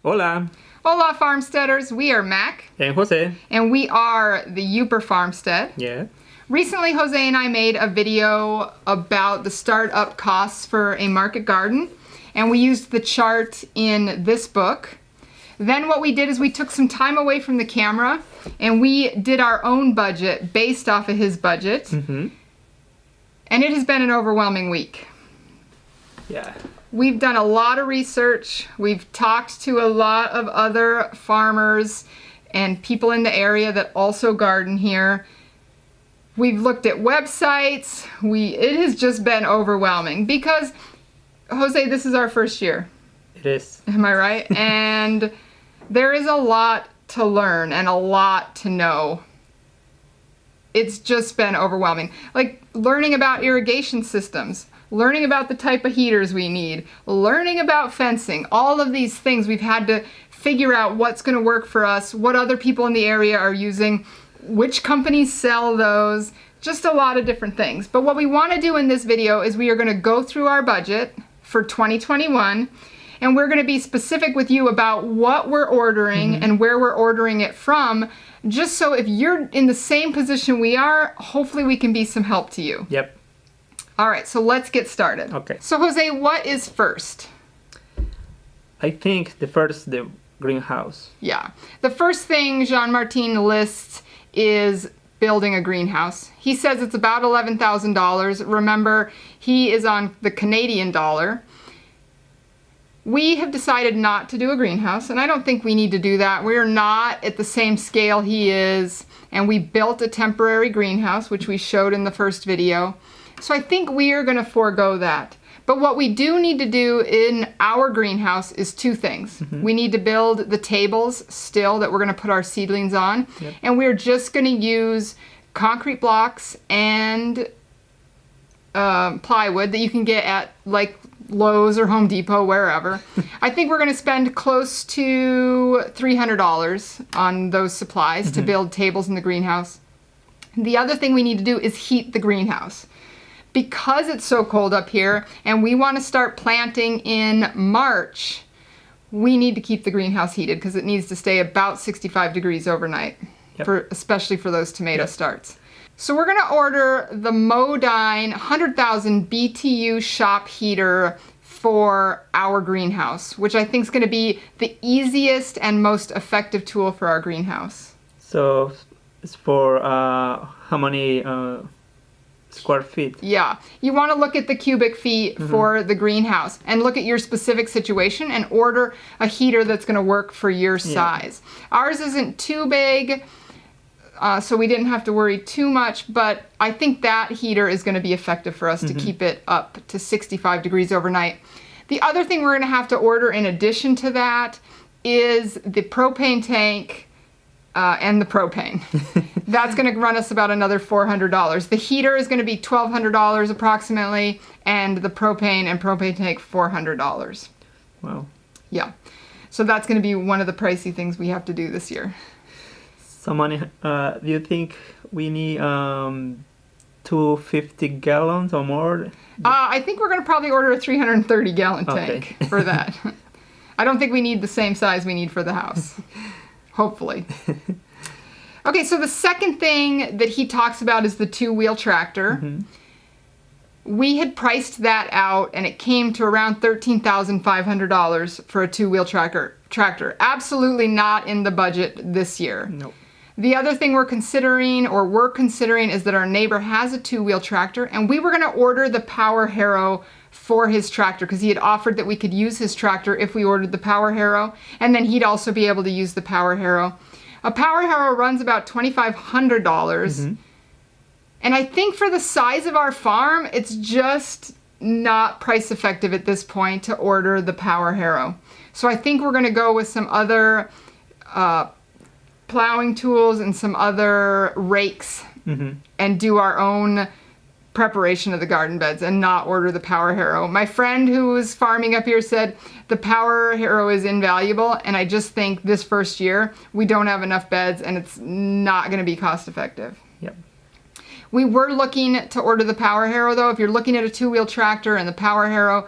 Hola, Hola Farmsteaders, we are Mac, and Jose. and we are the Uper Farmstead. Yeah. Recently, Jose and I made a video about the startup costs for a market garden, and we used the chart in this book. Then what we did is we took some time away from the camera, and we did our own budget based off of his budget. Mm-hmm. And it has been an overwhelming week. Yeah. We've done a lot of research. We've talked to a lot of other farmers and people in the area that also garden here. We've looked at websites. It has just been overwhelming because, Jose, this is our first year. It is. Am I right? And there is a lot to learn and a lot to know. It's just been overwhelming. Like learning about irrigation systems, learning about the type of heaters we need, learning about fencing, all of these things we've had to figure out what's going to work for us, what other people in the area are using, which companies sell those, just a lot of different things. But what we want to do in this video is we are going to go through our budget for 2021, and we're going to be specific with you about what we're ordering and where we're ordering it from, just so if you're in the same position we are, hopefully we can be some help to you. Yep. All right, so let's get started. Okay. So Jose, what is first? I think the greenhouse. Yeah. The first thing Jean-Martin lists is building a greenhouse. He says it's about $11,000. Remember, he is on the Canadian dollar. We have decided not to do a greenhouse, and I don't think we need to do that. We're not at the same scale he is, and we built a temporary greenhouse, which we showed in the first video. So I think we are going to forego that. But what we do need to do in our greenhouse is two things. We need to build the tables still that we're going to put our seedlings on, and we're just going to use concrete blocks and plywood that you can get at like Lowe's or Home Depot, wherever. I think we're going to spend close to $300 on those supplies to build tables in the greenhouse. The other thing we need to do is heat the greenhouse. Because it's so cold up here and we want to start planting in March, we need to keep the greenhouse heated because it needs to stay about 65 degrees overnight, especially for those tomato starts. So we're going to order the Modine 100,000 BTU shop heater for our greenhouse, which I think is going to be the easiest and most effective tool for our greenhouse. So it's for how many square feet? Yeah, you want to look at the cubic feet for the greenhouse and look at your specific situation and order a heater that's going to work for your size. Ours isn't too big, so we didn't have to worry too much, but I think that heater is going to be effective for us to keep it up to 65 degrees overnight. The other thing we're going to have to order in addition to that is the propane tank and the propane. That's going to run us about another $400. The heater is going to be $1,200 approximately, and the propane and propane tank $400. Wow. Yeah. So that's going to be one of the pricey things we have to do this year. So many. Do you think we need 250 gallons or more? I think we're going to probably order a 330-gallon tank for that. I don't think we need the same size we need for the house. Hopefully. Okay, so the second thing that he talks about is the two-wheel tractor. We had priced that out, and it came to around $13,500 for a two-wheel tractor. Absolutely not in the budget this year. Nope. The other thing we're considering is that our neighbor has a two-wheel tractor, and we were going to order the Power Harrow for his tractor because he had offered that we could use his tractor if we ordered the Power Harrow, and then he'd also be able to use the Power Harrow. A Power Harrow runs about $2,500, and I think for the size of our farm, it's just not price effective at this point to order the Power Harrow. So I think we're going to go with some other plowing tools and some other rakes and do our own preparation of the garden beds and not order the Power Harrow. My friend who was farming up here said the Power Harrow is invaluable, and I just think this first year we don't have enough beds and it's not going to be cost effective. Yep. We were looking to order the Power Harrow though. If you're looking at a two-wheel tractor and the Power Harrow,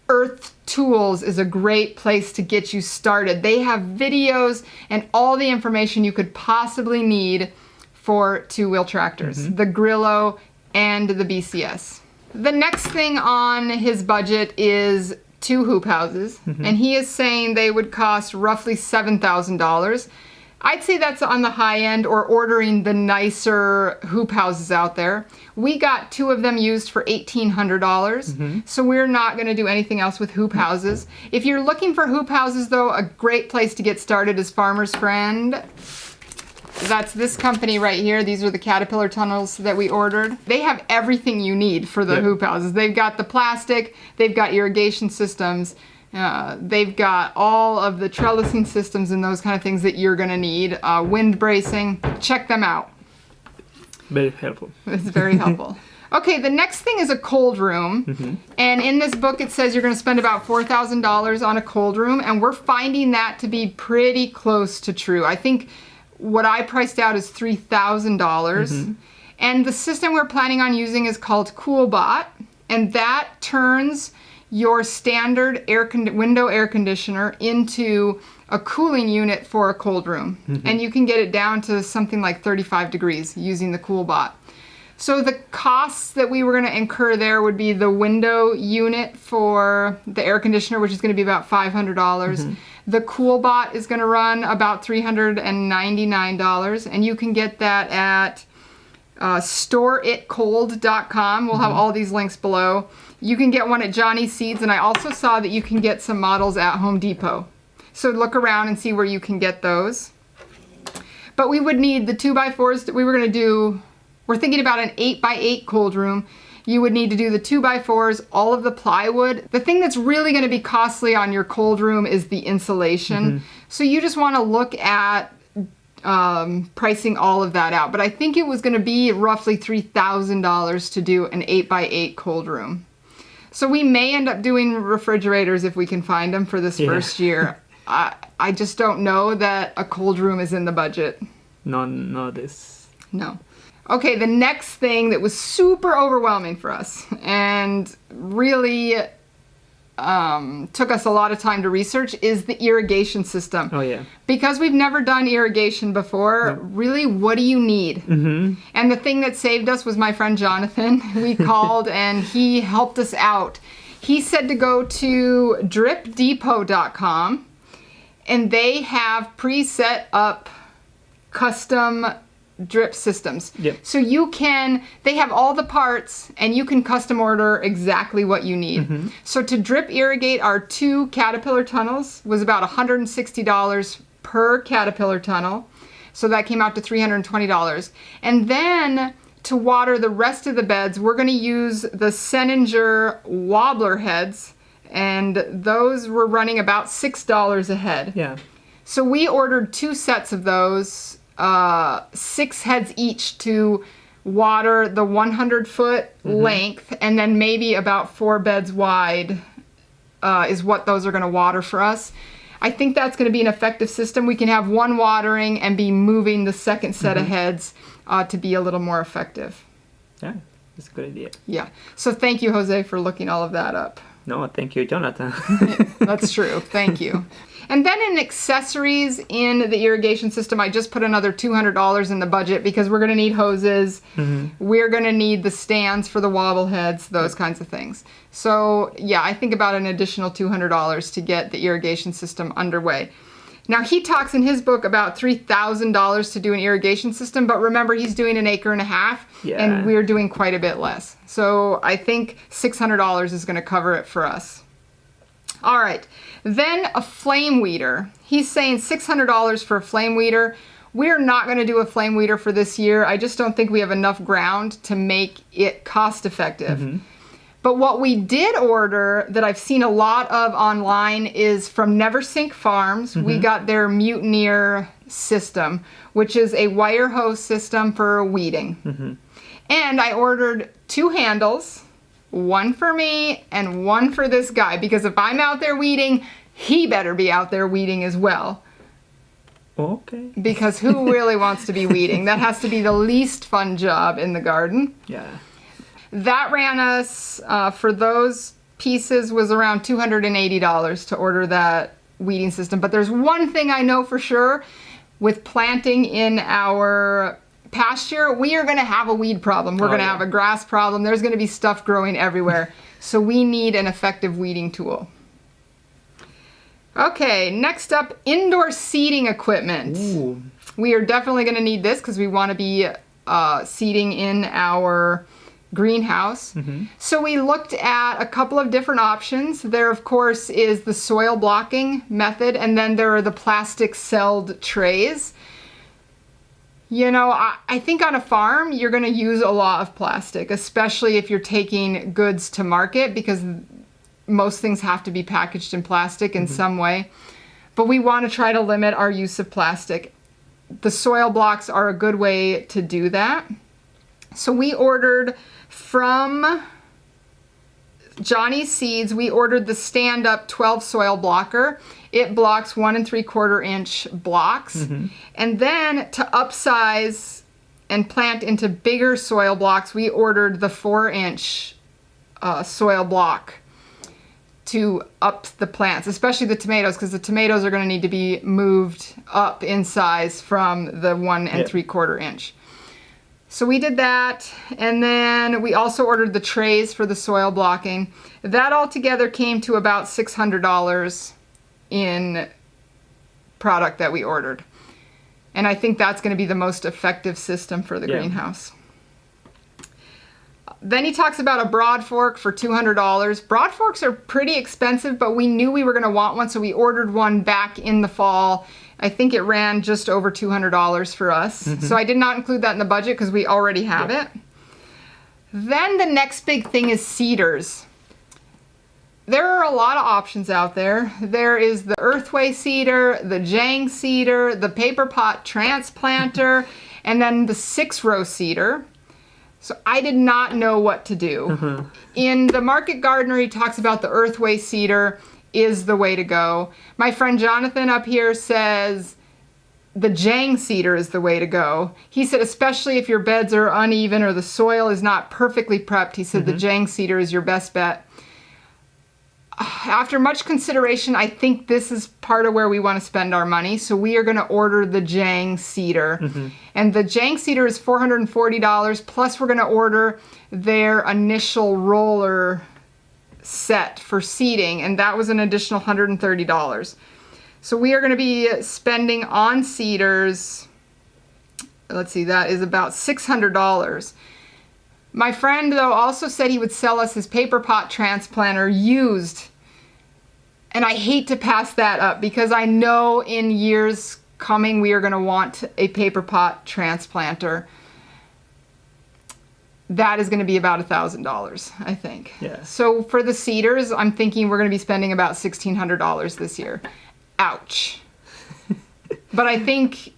Earth Tools is a great place to get you started. They have videos and all the information you could possibly need for two-wheel tractors, the Grillo and the BCS. The next thing on his budget is 2 hoop houses, and he is saying they would cost roughly $7,000. I'd say that's on the high end, or ordering the nicer hoop houses out there. We got 2 of them used for $1,800, so we're not going to do anything else with hoop houses. If you're looking for hoop houses, though, a great place to get started is Farmer's Friend. That's this company right here. These are the Caterpillar tunnels that we ordered. They have everything you need for the hoop houses. They've got the plastic, they've got irrigation systems, they've got all of the trellising systems and those kind of things that you're gonna need. Wind bracing, check them out. Very helpful. It's very helpful. Okay, the next thing is a cold room. And in this book it says you're gonna spend about $4,000 on a cold room, and we're finding that to be pretty close to true. I think what I priced out is $3,000. And the system we're planning on using is called CoolBot, and that turns your standard window air conditioner into a cooling unit for a cold room. And you can get it down to something like 35 degrees using the CoolBot. So the costs that we were going to incur there would be the window unit for the air conditioner, which is going to be about $500. The CoolBot is going to run about $399, and you can get that at storeitcold.com. We'll have all these links below. You can get one at Johnny Seeds, and I also saw that you can get some models at Home Depot. So look around and see where you can get those. But we would need the 2x4s that we were going to do. We're thinking about an 8x8 cold room. You would need to do the 2x4s, all of the plywood. The thing that's really going to be costly on your cold room is the insulation. So you just want to look at pricing all of that out. But I think it was going to be roughly $3,000 to do an 8x8 cold room. So we may end up doing refrigerators if we can find them for this first year. I just don't know that a cold room is in the budget. No, this. No. Okay, the next thing that was super overwhelming for us and really took us a lot of time to research is the irrigation system. Oh, yeah. Because we've never done irrigation before, really, what do you need? And the thing that saved us was my friend Jonathan. We called and he helped us out. He said to go to dripdepot.com, and they have pre-set up custom drip systems. So they have all the parts, and you can custom order exactly what you need. So to drip irrigate our 2 Caterpillar tunnels was about $160 per Caterpillar tunnel. So that came out to $320. And then to water the rest of the beds, we're going to use the Seninger wobbler heads, and those were running about $6 a head. So we ordered 2 sets of those, 6 heads each to water the 100-foot length, and then maybe about 4 beds wide is what those are going to water for us. I think that's going to be an effective system. We can have one watering and be moving the second set of heads to be a little more effective. Yeah, that's a good idea. Yeah. So thank you, Jose, for looking all of that up. No, thank you, Jonathan. That's true. Thank you. And then in accessories in the irrigation system, I just put another $200 in the budget because we're going to need hoses. We're going to need the stands for the wobble heads, those kinds of things. So yeah, I think about an additional $200 to get the irrigation system underway. Now he talks in his book about $3,000 to do an irrigation system, but remember he's doing 1.5 acres, and we're doing quite a bit less. So I think $600 is going to cover it for us. All right, then a flame weeder. He's saying $600 for a flame weeder. We're not going to do a flame weeder for this year. I just don't think we have enough ground to make it cost effective. But what we did order that I've seen a lot of online is from Neversink Farms. We got their Mutineer system, which is a wire hose system for weeding. And I ordered 2 handles, one for me and one for this guy, because if I'm out there weeding, he better be out there weeding as well. Okay. Because who really wants to be weeding? That has to be the least fun job in the garden. Yeah. That ran us, for those pieces was around $280 to order that weeding system. But there's one thing I know for sure. With planting in our pasture, we are going to have a weed problem. We're going to have a grass problem. There's going to be stuff growing everywhere. So we need an effective weeding tool. Okay, next up, indoor seeding equipment. Ooh. We are definitely going to need this because we want to be seeding in our greenhouse. So we looked at a couple of different options. There, of course, is the soil blocking method, and then there are the plastic celled trays. You know, I think on a farm, you're going to use a lot of plastic, especially if you're taking goods to market, because most things have to be packaged in plastic in some way. But we want to try to limit our use of plastic. The soil blocks are a good way to do that. So we ordered from Johnny's Seeds, we ordered the stand-up 12 soil blocker. It blocks 1 3/4 inch blocks. And then to upsize and plant into bigger soil blocks, we ordered the 4-inch soil block to up the plants, especially the tomatoes, because the tomatoes are going to need to be moved up in size from the 1 3/4 inch. So we did that, and then we also ordered the trays for the soil blocking. That all together came to about $600 in product that we ordered. And I think that's going to be the most effective system for the greenhouse. Then he talks about a broad fork for $200. Broad forks are pretty expensive, but we knew we were going to want one, so we ordered one back in the fall. I think it ran just over $200 for us. So I did not include that in the budget because we already have it. Then the next big thing is seeders. There are a lot of options out there. There is the Earthway seeder, the Jang seeder, the paper pot transplanter, and then the 6-row seeder. So I did not know what to do. In the Market Gardener, he talks about the Earthway seeder is the way to go. My friend Jonathan up here says the Jang seeder is the way to go. He said especially if your beds are uneven or the soil is not perfectly prepped, he said the Jang seeder is your best bet. After much consideration, I think this is part of where we want to spend our money. So we are going to order the Jang seeder. And the Jang seeder is $440, plus we're going to order their initial roller set for seeding, and that was an additional $130. So we are going to be spending on seeders, let's see, that is about $600. My friend, though, also said he would sell us his paper pot transplanter used. And I hate to pass that up because I know in years coming we are going to want a paper pot transplanter. That is going to be about $1,000, I think. Yeah. So for the seeders, I'm thinking we're going to be spending about $1,600 this year. Ouch. But I think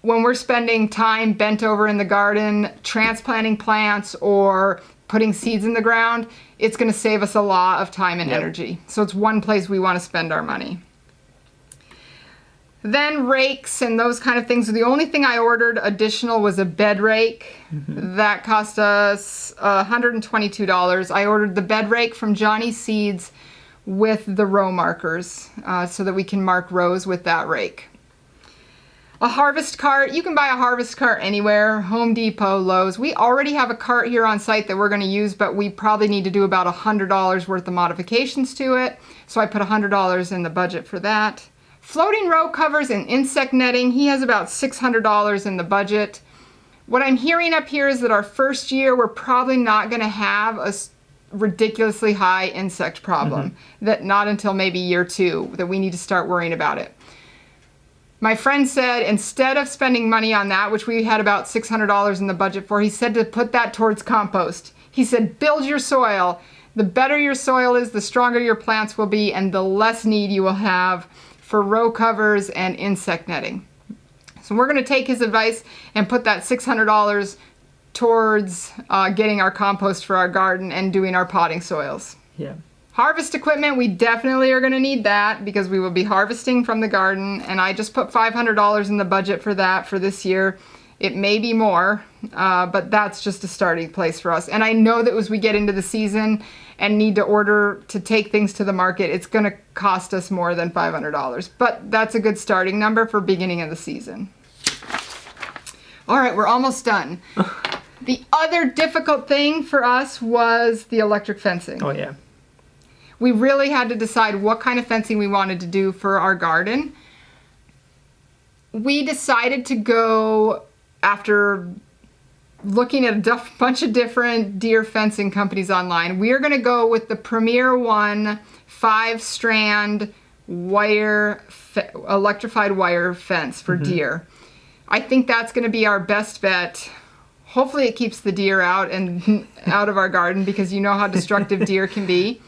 when we're spending time bent over in the garden, transplanting plants or putting seeds in the ground, it's going to save us a lot of time and energy. So it's one place we want to spend our money. Then rakes and those kind of things. The only thing I ordered additional was a bed rake. That cost us $122. I ordered the bed rake from Johnny's Seeds with the row markers so that we can mark rows with that rake. A harvest cart. You can buy a harvest cart anywhere, Home Depot, Lowe's. We already have a cart here on site that we're going to use, but we probably need to do about $100 worth of modifications to it. So I put $100 in the budget for that. Floating row covers and insect netting, he has about $600 in the budget. What I'm hearing up here is that our first year, we're probably not going to have a ridiculously high insect problem. That not until maybe year 2 that we need to start worrying about it. My friend said instead of spending money on that, which we had about $600 in the budget for, he said to put that towards compost. He said build your soil. The better your soil is, the stronger your plants will be, and the less need you will have for row covers and insect netting. So we're going to take his advice and put that $600 towards getting our compost for our garden and doing our potting soils. Yeah. Harvest equipment, we definitely are going to need that because we will be harvesting from the garden, and I just put $500 in the budget for that for this year. It may be more, but that's just a starting place for us. And I know that as we get into the season and need to order to take things to the market, it's going to cost us more than $500. But that's a good starting number for beginning of the season. All right, we're almost done. The other difficult thing for us was the electric fencing. Oh, yeah. We really had to decide what kind of fencing we wanted to do for our garden. We decided to go, after looking at a bunch of different deer fencing companies online, we are going to go with the Premier One 5-strand electrified wire fence for deer. I think that's going to be our best bet. Hopefully it keeps the deer out and out of our garden, because you know how destructive deer can be.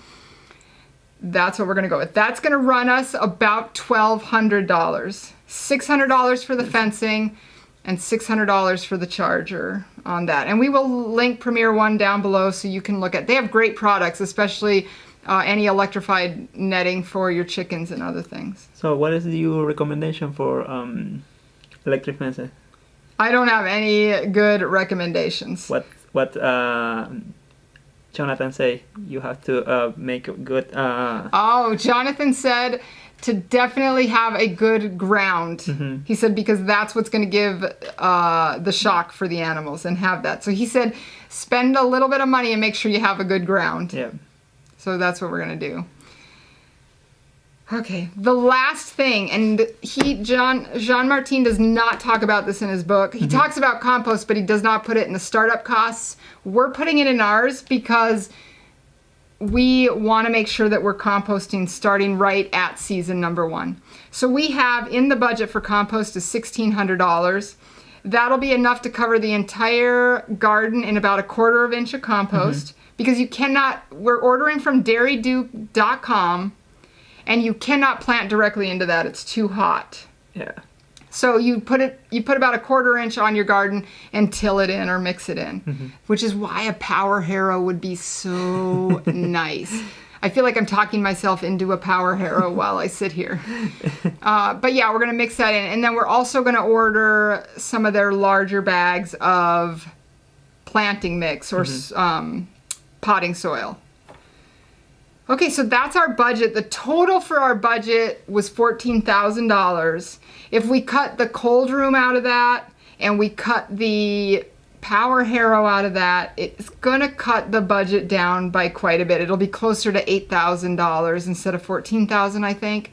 That's what we're going to go with. That's going to run us about $1,200. $600 for the fencing and $600 for the charger on that. And we will link Premier One down below so you can look at. They have great products, especially any electrified netting for your chickens and other things. So what is your recommendation for electric fences? I don't have any good recommendations. What Jonathan say? You have to make a good. Oh, Jonathan said to definitely have a good ground. He said because that's what's going to give the shock for the animals, and have that. So he said spend a little bit of money and make sure you have a good ground. Yeah. So that's what we're going to do. Okay, the last thing, and Jean Martin does not talk about this in his book. He talks about compost, but he does not put it in the startup costs. We're putting it in ours because we want to make sure that we're composting starting right at season number 1. So we have in the budget for compost is $1,600. That'll be enough to cover the entire garden in about 1/4 inch of compost, because you cannot, we're ordering from dairyduke.com, and you cannot plant directly into that. It's too hot. Yeah. So you put about 1/4 inch on your garden and till it in or mix it in, which is why a power harrow would be so nice. I feel like I'm talking myself into a power harrow while I sit here. But yeah, we're going to mix that in. And then we're also going to order some of their larger bags of planting mix or potting soil. Okay, so that's our budget. The total for our budget was $14,000. If we cut the cold room out of that and we cut the power harrow out of that, it's gonna cut the budget down by quite a bit. It'll be closer to $8,000 instead of $14,000, I think.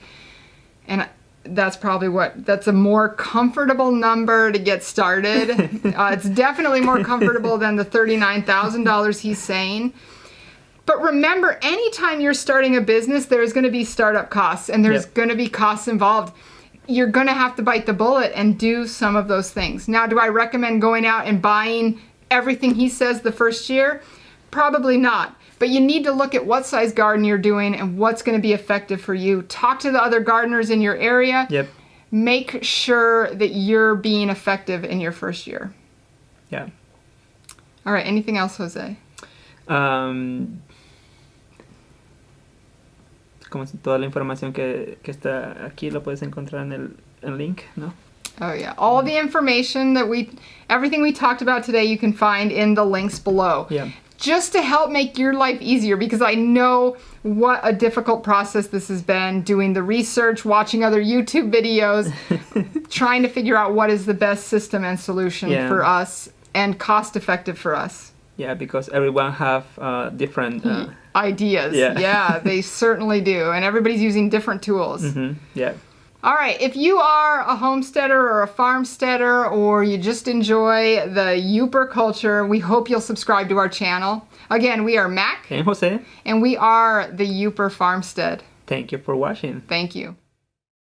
And that's probably that's a more comfortable number to get started. It's definitely more comfortable than the $39,000 he's saying. But remember, anytime you're starting a business, there's going to be startup costs, and there's going to be costs involved. You're going to have to bite the bullet and do some of those things. Now, do I recommend going out and buying everything he says the first year? Probably not. But you need to look at what size garden you're doing and what's going to be effective for you. Talk to the other gardeners in your area. Yep. Make sure that you're being effective in your first year. Yeah. All right. Anything else, Jose? Como si toda la información que está aquí lo puedes encontrar en el link, ¿no? Oh yeah, all the information everything we talked about today you can find in the links below. Yeah. Just to help make your life easier, because I know what a difficult process this has been, doing the research, watching other YouTube videos, trying to figure out what is the best system and solution for us and cost effective for us. Yeah, because everyone have different ideas. Yeah, they certainly do. And everybody's using different tools. Yeah. All right, if you are a homesteader or a farmsteader, or you just enjoy the Youper culture, we hope you'll subscribe to our channel. Again, we are Mac. And Jose. And we are the Youper Farmstead. Thank you for watching. Thank you.